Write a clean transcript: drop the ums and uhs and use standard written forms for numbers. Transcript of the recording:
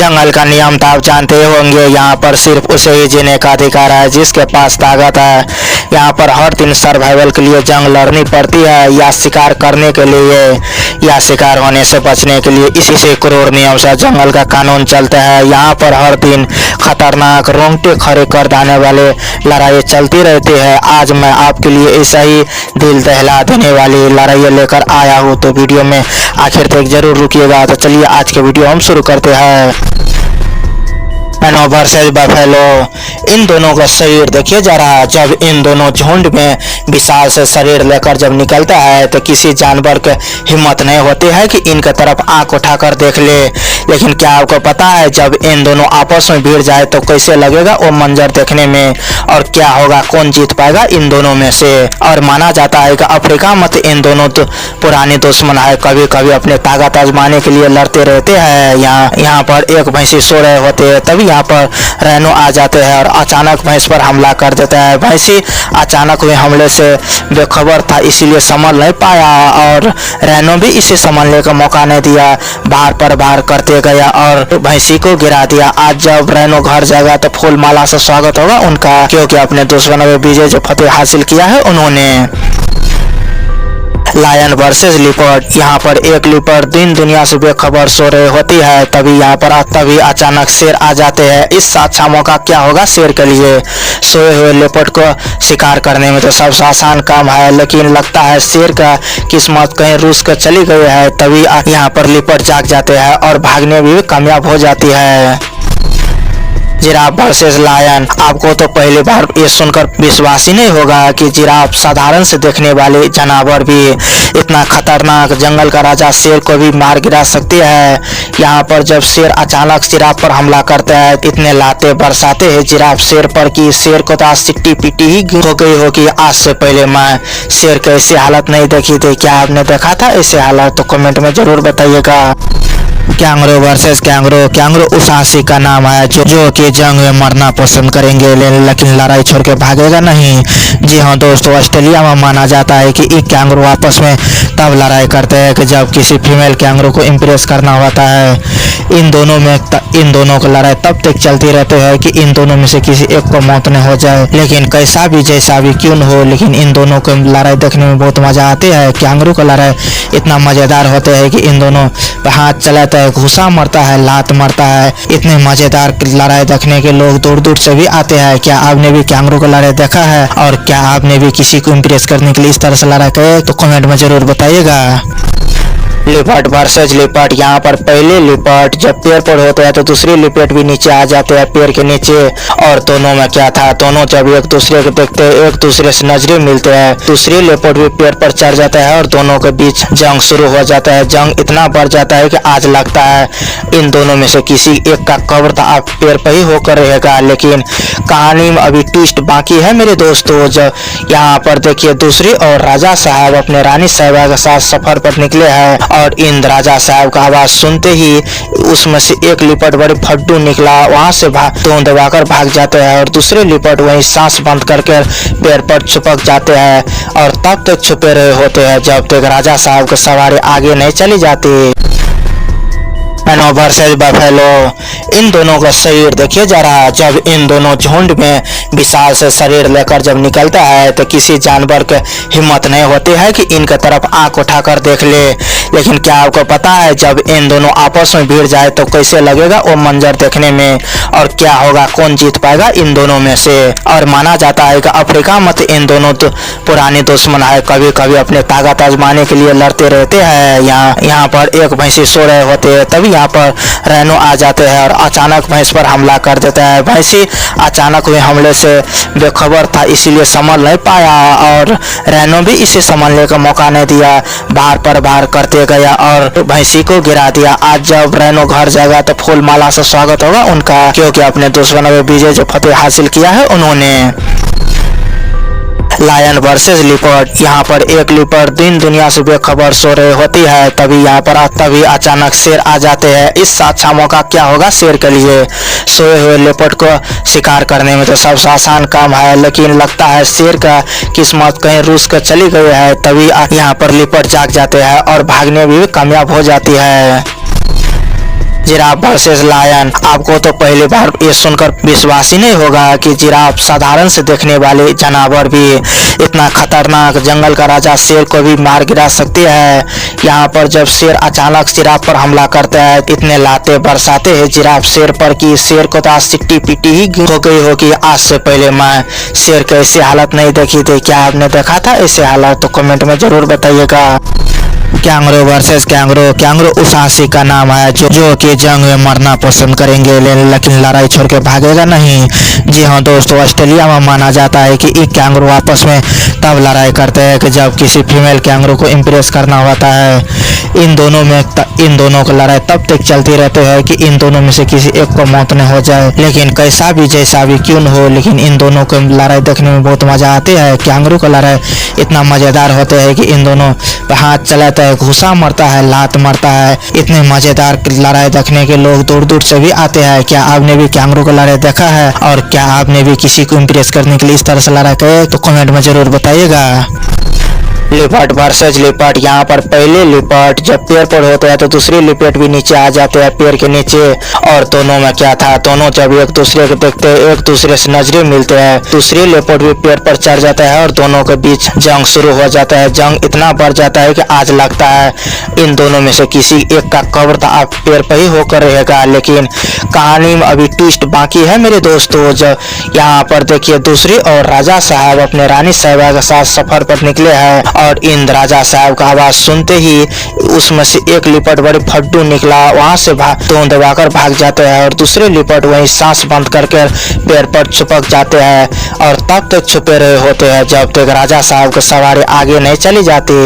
जंगल का नियम तो आप जानते होंगे, यहाँ पर सिर्फ उसे ही जीने का अधिकार है जिसके पास ताकत है। यहाँ पर हर दिन सर्वाइवल के लिए जंग लड़नी पड़ती है, या शिकार करने के लिए या शिकार होने से बचने के लिए। इसी से क्रूर नियम से जंगल का कानून चलता है। यहाँ पर हर दिन खतरनाक रोंगटे खड़े कर देने वाले लड़ाई चलती रहती है। आज मैं आपके लिए ऐसा ही दिल दहला देने वाली लड़ाई लेकर आया हूँ, तो वीडियो में आखिर तक जरूर रुकिएगा। तो चलिए आज के वीडियो हम शुरू करते हैं। रैनो वर्सेस बफेलो, इन दोनों का शरीर देखिए जरा। जब इन दोनों झुंड में विशाल से शरीर लेकर जब निकलता है तो किसी जानवर के हिम्मत नहीं होती है कि इनके तरफ आंख उठाकर देख ले। लेकिन क्या आपको पता है जब इन दोनों आपस में भिड़ जाए तो कैसे लगेगा वो मंजर देखने में, और क्या होगा, कौन जीत पाएगा इन दोनों में से। और माना जाता है कि अफ्रीका मत इन दोनों तो पुराने दुश्मन है, कभी कभी अपने ताकत आजमाने के लिए लड़ते रहते हैं। यहाँ पर एक भैंसी सो रहे होते हैं, तभी यहाँ पर रैनो आ जाते हैं और अचानक भैंस पर हमला कर देता है। भैंसी अचानक हुए हमले से बेखबर था, इसीलिए संभल नहीं पाया, और रैनो भी इसे संभलने का मौका नहीं दिया, बार पर बार करते गया और भैंसी को गिरा दिया। आज जब रैनो घर जाएगा तो फूल माला से स्वागत होगा उनका, क्योंकि अपने दुश्मनों में विजय जो फतेह हासिल किया है उन्होंने। लायन वर्सेस लिपर्ड, यहाँ पर एक लिपर्ड दिन दुनिया से बेखबर सो रही होती है, तभी अचानक शेर आ जाते हैं। इस अच्छा मौका क्या होगा शेर के लिए। सोए हुए लिपर्ड को शिकार करने में तो सबसे आसान काम है, लेकिन लगता है शेर का किस्मत कहीं रूस कर चली गई है। तभी यहाँ पर लिपर्ड जाग जाते हैं और भागने में भी कामयाब हो जाती है। जिराफ वर्सेस लायन, आपको तो पहली बार ये सुनकर विश्वास ही नहीं होगा कि जिराफ साधारण से देखने वाले जानवर भी इतना खतरनाक जंगल का राजा शेर को भी मार गिरा सकती है। यहाँ पर जब शेर अचानक जिराफ पर हमला करता है, इतने लाते बरसाते हैं जिराफ शेर पर कि शेर को तो आज सिट्टी पिट्टी ही हो गई होगी। आज से पहले मैं शेर की ऐसी हालत नहीं देखी थी। क्या आपने देखा था ऐसे हालत? तो कमेंट में जरूर बताइएगा। कैंगरू वर्सेस कैंगरू, कैंगरू उस हाथी का नाम है जो कि जंग में मरना पसंद करेंगे लेकिन लड़ाई छोड़ के भागेगा नहीं। जी हाँ दोस्तों, ऑस्ट्रेलिया में माना जाता है कि एक कैंगरू आपस में तब लड़ाई करते हैं कि जब किसी फीमेल कैंगरू को इम्प्रेस करना होता है। इन दोनों की लड़ाई तब तक चलती रहती है कि इन दोनों में से किसी एक को मौत न हो जाए। लेकिन कैसा भी जैसा भी क्यों न हो, लेकिन इन दोनों की लड़ाई देखने में बहुत मजा आती है। कैंगरू का लड़ाई इतना मजेदार होता है कि इन दोनों हाथ चलाता है, घुसा मरता है, लात मरता है। इतने मजेदार लड़ाई देखने के लोग दूर दूर से भी आते हैं। क्या आपने भी कैंगरू का लड़ाई देखा है, और क्या आपने भी किसी को इम्प्रेस करने के लिए इस तरह से लड़ाई करे? तो कमेंट में जरूर बताइएगा। लिपर्ड वर्सेस लिपर्ड, यहाँ पर पहले लिपर्ड जब पेड़ पर होते हैं तो दूसरी लिपर्ड भी नीचे आ जाते हैं पेड़ के नीचे। और दोनों में क्या था, दोनों जब एक दूसरे को देखते हैं एक दूसरे से नजरें मिलते हैं, दूसरी लिपर्ड भी पेड़ पर चढ़ जाता है और दोनों के बीच जंग शुरू हो जाता है। जंग इतना बढ़ जाता है कि आज लगता है इन दोनों में से किसी एक का कब्र तो आप पेड़ पर ही होकर रहेगा। लेकिन कहानी में अभी ट्विस्ट बाकी है मेरे दोस्तों। जब यहाँ पर देखिए दूसरी और राजा साहब अपने रानी साहिबा के साथ सफर पर निकले हैं, और इन राजा साहब का आवाज सुनते ही उसमें से एक लिपर्ड बड़े फड्डू निकला, वहां से धुआं दबाकर भाग जाते हैं, और दूसरे लिपर्ड वहीं सांस बंद करके पेड़ पर छुपक जाते हैं और तब तक छुपे रहे होते हैं जब तक राजा साहब की सवारी आगे नहीं चली जाती। रैनो वर्सेस बफेलो, इन दोनों का शरीर देखिए जरा। जब इन दोनों झुंड में विशाल से शरीर लेकर जब निकलता है तो किसी जानवर के हिम्मत नहीं होती है कि इनके तरफ आंख उठाकर देख ले। लेकिन क्या आपको पता है जब इन दोनों आपस में भिड़ जाए तो कैसे लगेगा वो मंजर देखने में, और क्या होगा, कौन जीत पाएगा इन दोनों में से। और माना जाता है कि अफ्रीका मत इन दोनों तो पुराने दुश्मन है, कभी कभी अपने ताकत आजमाने के लिए लड़ते रहते हैं। यहाँ पर एक भैंसी सो रहे होते हैं, तभी यहाँ पर रैनो आ जाते हैं और अचानक भैंस पर हमला कर देता है। भैंसी अचानक हुए हमले से बेखबर था, इसीलिए संभल नहीं पाया, और रैनो भी इसे संभलने का मौका नहीं दिया, बार पर बार करते गया और भैंसी को गिरा दिया। आज जब रैनो घर जाएगा तो फूल माला से स्वागत होगा उनका, क्योंकि अपने दुश्मनों में विजय जो फतेह हासिल किया है उन्होंने। लायन वर्सेस लिपर्ड, यहाँ पर एक लिपर्ड दिन दुनिया से बेखबर सो रही होती है, तभी अचानक शेर आ जाते हैं। इस अच्छा मौका क्या होगा शेर के लिए। सोए हुए लिपर्ड को शिकार करने में तो सबसे आसान काम है, लेकिन लगता है शेर का किस्मत कहीं रूस कर चली गई है। तभी यहाँ पर लिपर्ड जाग जाते हैं और भागने में भी कामयाब हो जाती है। Giraffe versus lion. आपको तो पहली बार ये सुनकर विश्वास ही नहीं होगा कि जिराफ साधारण से देखने वाले जानवर भी इतना खतरनाक जंगल का राजा शेर को भी मार गिरा सकती है। यहाँ पर जब शेर अचानक जिराफ पर हमला करता है, इतने लाते बरसाते हैं जिराफ शेर पर कि शेर को तो आज सिट्टी पिट्टी ही हो गई होगी। आज से पहले मैं शेर की ऐसी हालत नहीं देखी थी। क्या आपने देखा था ऐसे हालत? तो कमेंट में जरूर बताइएगा। Kangaroo versus kangaroo. कैंगरू उस हाथी का नाम है जो कि जंग में मरना पसंद करेंगे लेकिन लड़ाई छोड़ के भागेगा नहीं। जी हाँ दोस्तों, ऑस्ट्रेलिया में माना जाता है कि एक कैंगरू आपस में तब लड़ाई करते हैं कि जब किसी फीमेल कैंगरू को इम्प्रेस करना होता है। इन दोनों की लड़ाई तब तक चलती रहती है कि इन दोनों में से किसी एक को मौत न हो जाए। लेकिन कैसा भी जैसा भी क्यों न हो, लेकिन इन दोनों को लड़ाई देखने में बहुत मजा आती है। कैंगरू का लड़ाई इतना मजेदार होता है कि इन दोनों हाथ चलाता है, घुसा मरता है, लात मारता है। इतने मजेदार लड़ाई देखने के लोग दूर दूर से भी आते हैं। क्या आपने भी कैंगरू का लड़ाई देखा है और क्या आपने भी किसी को इम्प्रेस करने के लिए इस तरह से लड़ाई करे? तो कमेंट में जरूर बताइएगा। लिपट वर्सेज लिपट। यहाँ पर पहले लिपट जब पेड़ पर होते हैं तो दूसरे लिपट भी नीचे आ जाते हैं पेड़ के नीचे। और दोनों में क्या था, दोनों जब एक दूसरे को देखते हैं, एक दूसरे से नजरें मिलते हैं, दूसरे लिपट भी पेड़ पर चढ़ जाता है और दोनों के बीच जंग शुरू हो जाता है। जंग इतना बढ़ जाता है कि आज लगता है इन दोनों में से किसी एक का कब्र तो आप पेड़ पर ही होकर रहेगा। लेकिन कहानी में अभी ट्विस्ट बाकी है मेरे दोस्तों। जब यहाँ पर देखिए दूसरी और राजा साहब अपने रानी साहिबा के साथ सफर पर निकले हैं और इन राजा साहब का आवाज सुनते ही उसमें से एक लिपट बड़ी फड्डू निकला, वहां से दों दबाकर भाग जाते हैं और दूसरे लिपट वहीं सांस बंद करके पेड़ पर छुपक जाते हैं और तब तक छुपे रहे होते हैं जब तक राजा साहब की सवारी आगे नहीं चली जाती।